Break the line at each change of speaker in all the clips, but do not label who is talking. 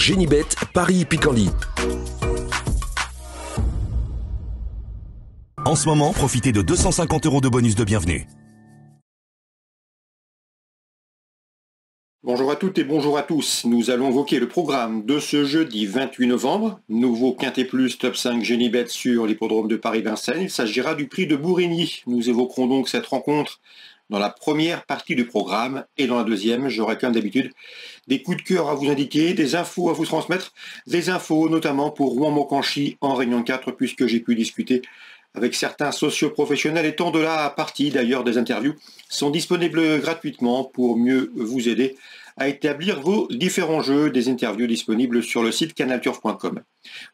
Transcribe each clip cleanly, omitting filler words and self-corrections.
Génibet Paris-Picardie. En ce moment, profitez de 250 € de bonus de bienvenue.
Bonjour à toutes et bonjour à tous. Nous allons évoquer le programme de ce jeudi 28 novembre. Nouveau Quintet Plus Top 5 Génibet sur l'hippodrome de Paris-Vincennes. Il s'agira du prix de Bourigny. Nous évoquerons donc cette rencontre dans la première partie du programme et dans la deuxième, j'aurai comme d'habitude des coups de cœur à vous indiquer, des infos à vous transmettre, des infos notamment pour Rouen-Montcanchy en Réunion 4 puisque j'ai pu discuter avec certains socioprofessionnels et tant de la partie d'ailleurs des interviews sont disponibles gratuitement pour mieux vous aider à établir vos différents jeux, des interviews disponibles sur le site canalturf.com.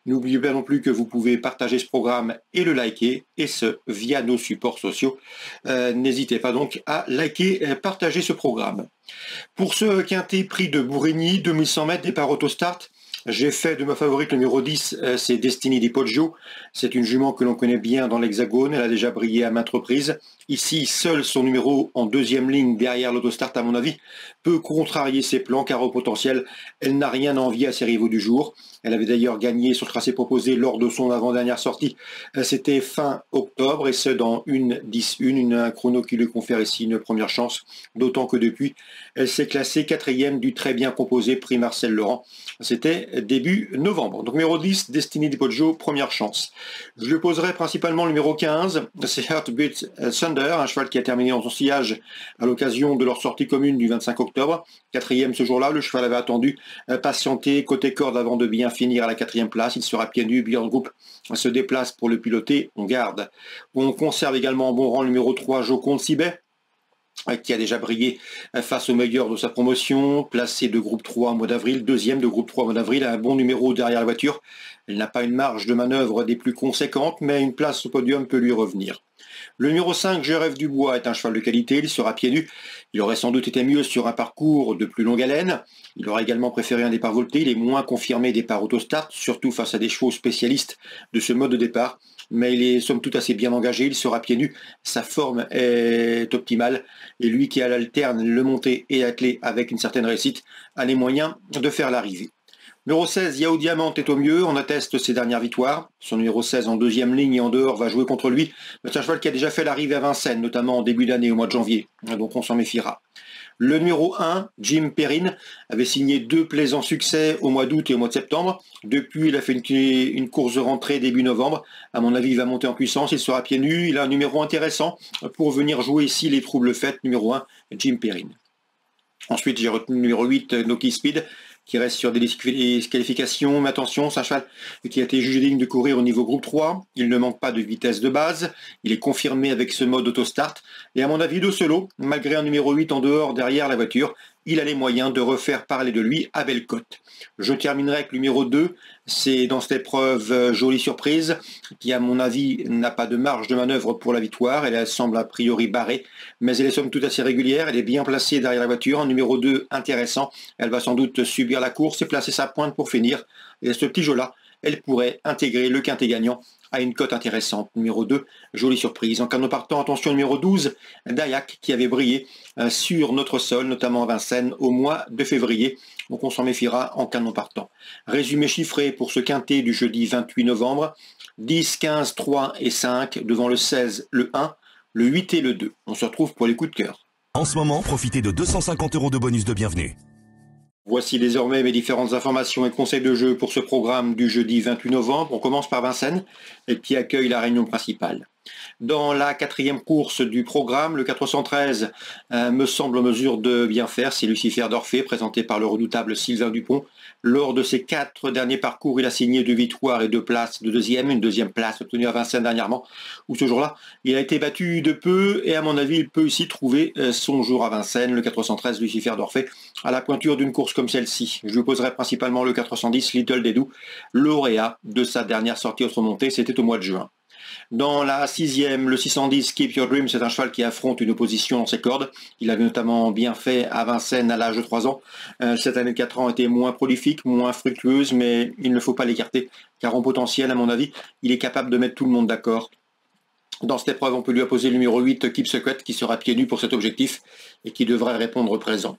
N'oubliez pas non plus que vous pouvez partager ce programme et le liker, et ce via nos supports sociaux. N'hésitez pas donc à liker et partager ce programme. Pour ce quintet prix de Bourigny, 2100 mètres départ autostart, j'ai fait de ma favorite numéro 10, c'est Destiny di Poggio. C'est une jument que l'on connaît bien dans l'Hexagone, elle a déjà brillé à maintes reprises. Ici, seul son numéro en deuxième ligne derrière l'autostart, à mon avis, peut contrarier ses plans car au potentiel, elle n'a rien à envier à ses rivaux du jour. Elle avait d'ailleurs gagné sur le tracé proposé lors de son avant-dernière sortie. C'était fin octobre et ce dans une 10-1, un chrono qui lui confère ici une première chance. D'autant que depuis, elle s'est classée quatrième du très bien composé prix Marcel Laurent. C'était début novembre. Donc numéro 10, Destiny di Poggio, première chance. Je lui poserai principalement le numéro 15, c'est Heartbeat Thunder, un cheval qui a terminé en son sillage à l'occasion de leur sortie commune du 25 octobre. Quatrième ce jour-là, le cheval avait attendu, patienté côté corde avant de bien finir à la quatrième place. Il sera pieds nus, Björn Group se déplace pour le piloter, on garde. On conserve également en bon rang le numéro 3, Joconde Sibet, qui a déjà brillé face au meilleur de sa promotion, placé de groupe 3 au mois d'avril, deuxième de groupe 3 au mois d'avril, un bon numéro derrière la voiture. Elle n'a pas une marge de manœuvre des plus conséquentes, mais une place au podium peut lui revenir. Le numéro 5, Je rêve du bois, est un cheval de qualité, il sera pieds nus. Il aurait sans doute été mieux sur un parcours de plus longue haleine. Il aurait également préféré un départ volté, il est moins confirmé départ autostart, surtout face à des chevaux spécialistes de ce mode de départ. Mais il est somme toute assez bien engagé, il sera pieds nus, sa forme est optimale, et lui qui alterne le monté et attelé avec une certaine réussite, a les moyens de faire l'arrivée. Numéro 16, Yao Diamant est au mieux, on atteste ses dernières victoires. Son numéro 16 en deuxième ligne et en dehors va jouer contre lui. C'est un cheval qui a déjà fait l'arrivée à Vincennes, notamment en début d'année, au mois de janvier, donc on s'en méfiera. Le numéro 1, Jim Perrine, avait signé 2 plaisants succès au mois d'août et au mois de septembre. Depuis, il a fait une course de rentrée début novembre. À mon avis, il va monter en puissance, il sera pieds nus. Il a un numéro intéressant pour venir jouer ici les troubles faits. Numéro 1, Jim Perrine. Ensuite, j'ai retenu le numéro 8, Noki Speed, qui reste sur des disqualifications. Mais attention, c'est un cheval qui a été jugé digne de courir au niveau groupe 3. Il ne manque pas de vitesse de base. Il est confirmé avec ce mode autostart. Et à mon avis, de solo, malgré un numéro 8 en dehors derrière la voiture, il a les moyens de refaire parler de lui à belle cote. Je terminerai avec le numéro 2. C'est dans cette épreuve Jolie Surprise, qui à mon avis n'a pas de marge de manœuvre pour la victoire. Elle semble a priori barrée, mais elle est somme toute assez régulière. Elle est bien placée derrière la voiture. Un numéro 2 intéressant. Elle va sans doute subir la course et placer sa pointe pour finir. Et ce petit jeu-là, elle pourrait intégrer le quintet gagnant à une cote intéressante. Numéro 2, Jolie Surprise. En cas de partant, attention, numéro 12, Dayak, qui avait brillé sur notre sol, notamment à Vincennes, au mois de février. Donc on s'en méfiera en cas de partant. Résumé chiffré pour ce quintet du jeudi 28 novembre. 10, 15, 3 et 5, devant le 16, le 1, le 8 et le 2. On se retrouve pour les coups de cœur.
En ce moment, profitez de 250 € de bonus de bienvenue.
Voici désormais mes différentes informations et conseils de jeu pour ce programme du jeudi 28 novembre. On commence par Vincennes, qui accueille la réunion principale. Dans la quatrième course du programme, le 413 me semble en mesure de bien faire. C'est Lucifer d'Orphée, présenté par le redoutable Sylvain Dupont. Lors de ses 4 derniers parcours, il a signé 2 victoires et 2 places de deuxième, une deuxième place obtenue à Vincennes dernièrement, où ce jour-là, il a été battu de peu, et à mon avis, il peut ici trouver son jour à Vincennes, le 413 Lucifer d'Orphée, à la pointure d'une course comme celle-ci. Je lui poserai principalement le 410 Little Dedou, lauréat de sa dernière sortie autre-montée, c'était au mois de juin. Dans la sixième, le 610 Keep Your Dream, c'est un cheval qui affronte une opposition dans ses cordes. Il avait notamment bien fait à Vincennes à l'âge de 3 ans. Cette année de 4 ans était moins prolifique, moins fructueuse, mais il ne faut pas l'écarter, car en potentiel, à mon avis, il est capable de mettre tout le monde d'accord. Dans cette épreuve, on peut lui opposer le numéro 8, Keep Secret, qui sera pieds nus pour cet objectif et qui devrait répondre présent.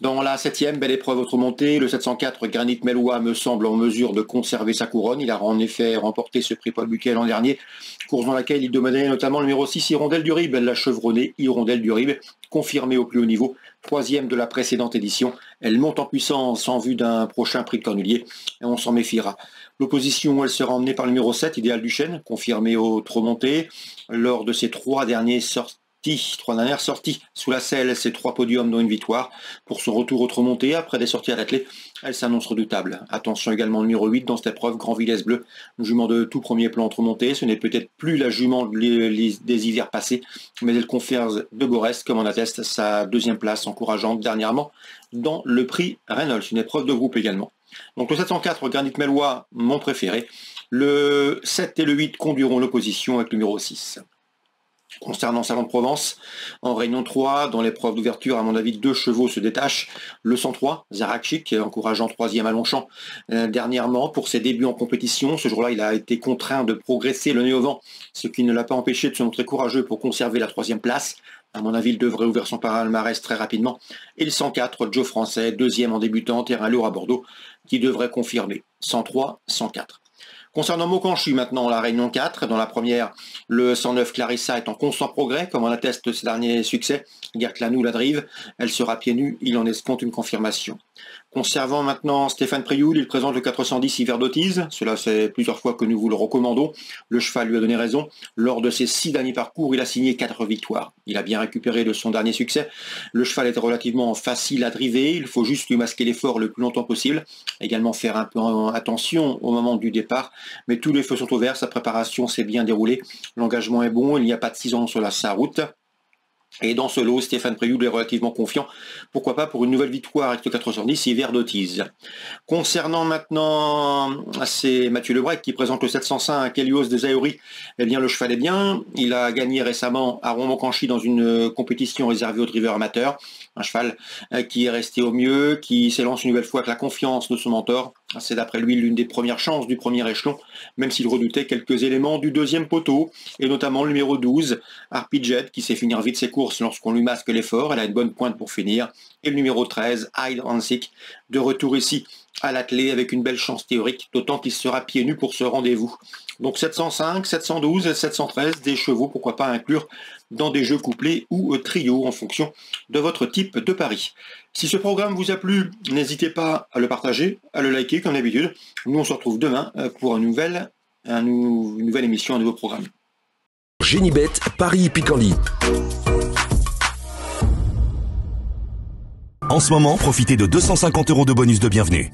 Dans la 7e, belle épreuve autre montée, le 704 Granit Mellois me semble en mesure de conserver sa couronne. Il a en effet remporté ce prix Paul Buquet l'an dernier, course dans laquelle il dominait notamment le numéro 6, Hirondelle du Rib, la chevronnée Hirondelle du Rib, confirmée au plus haut niveau, 3e de la précédente édition. Elle monte en puissance en vue d'un prochain prix de Cornulier, et on s'en méfiera. L'opposition, elle sera emmenée par le numéro 7, Idéal du Chêne, confirmé au trop monté. Lors de ses trois dernières sorties sous la selle, ces 3 podiums dont une victoire. Pour son retour au trop monté, après des sorties à l'attelé, elle s'annonce redoutable. Attention également le numéro 8 dans cette épreuve, Grand Villesse Bleu, jument de tout premier plan trop monté. Ce n'est peut-être plus la jument des hivers passés, mais elle confère de beaux restes, comme en atteste sa 2e place encourageante dernièrement dans le prix Reynolds, une épreuve de groupe également. Donc le 704, Granit Mellois, mon préféré. Le 7 et le 8 conduiront l'opposition avec le numéro 6. Concernant Salon de Provence, en Réunion 3, dans l'épreuve d'ouverture, à mon avis, 2 chevaux se détachent. Le 103, Zarakchik, encourageant 3e à Longchamp dernièrement pour ses débuts en compétition. Ce jour-là, il a été contraint de progresser le nez au vent, ce qui ne l'a pas empêché de se montrer courageux pour conserver la 3e place. À mon avis, il devrait ouvrir son palmarès très rapidement. Et le 104, Joe Français, 2e en débutant, terrain lourd à Bordeaux, qui devrait confirmer. 103, 104. Concernant Mokanchu maintenant, la Réunion 4, dans la première, le 109 Clarissa est en constant progrès, comme en atteste ses derniers succès. Gert Lanou la drive, elle sera pieds nus, il en escompte une confirmation. Conservant maintenant Stéphane Prioul, il présente le 410 Hiver d'Otise. Cela fait plusieurs fois que nous vous le recommandons. Le cheval lui a donné raison. Lors de ses 6 derniers parcours, il a signé 4 victoires. Il a bien récupéré de son dernier succès. Le cheval est relativement facile à driver. Il faut juste lui masquer l'effort le plus longtemps possible. Également faire un peu attention au moment du départ. Mais tous les feux sont ouverts. Sa préparation s'est bien déroulée. L'engagement est bon. Il n'y a pas de 6 ans sur sa route. Et dans ce lot, Stéphane Prioul est relativement confiant. Pourquoi pas pour une nouvelle victoire avec le 410 Hiver d'Otise. Concernant maintenant, c'est Mathieu Lebrec qui présente le 705 Helios des Aéris. Eh bien, le cheval est bien. Il a gagné récemment à Romocanchy dans une compétition réservée aux drivers amateurs. Un cheval qui est resté au mieux, qui s'élance une nouvelle fois avec la confiance de son mentor. C'est d'après lui l'une des premières chances du premier échelon, même s'il redoutait quelques éléments du 2e poteau, et notamment le numéro 12, Harpy Jet, qui sait finir vite ses courses lorsqu'on lui masque l'effort. Elle a une bonne pointe pour finir. Et le numéro 13, Hyde Hansik, de retour ici à l'attelé avec une belle chance théorique, d'autant qu'il sera pieds nus pour ce rendez-vous. Donc 705, 712 et 713, des chevaux, pourquoi pas inclure dans des jeux couplés ou trio en fonction de votre type de pari. Si ce programme vous a plu, n'hésitez pas à le partager, à le liker comme d'habitude. Nous on se retrouve demain pour une nouvelle émission, un nouveau programme.
Génibet, Paris Picardie. En ce moment, profitez de 250 € de bonus de bienvenue.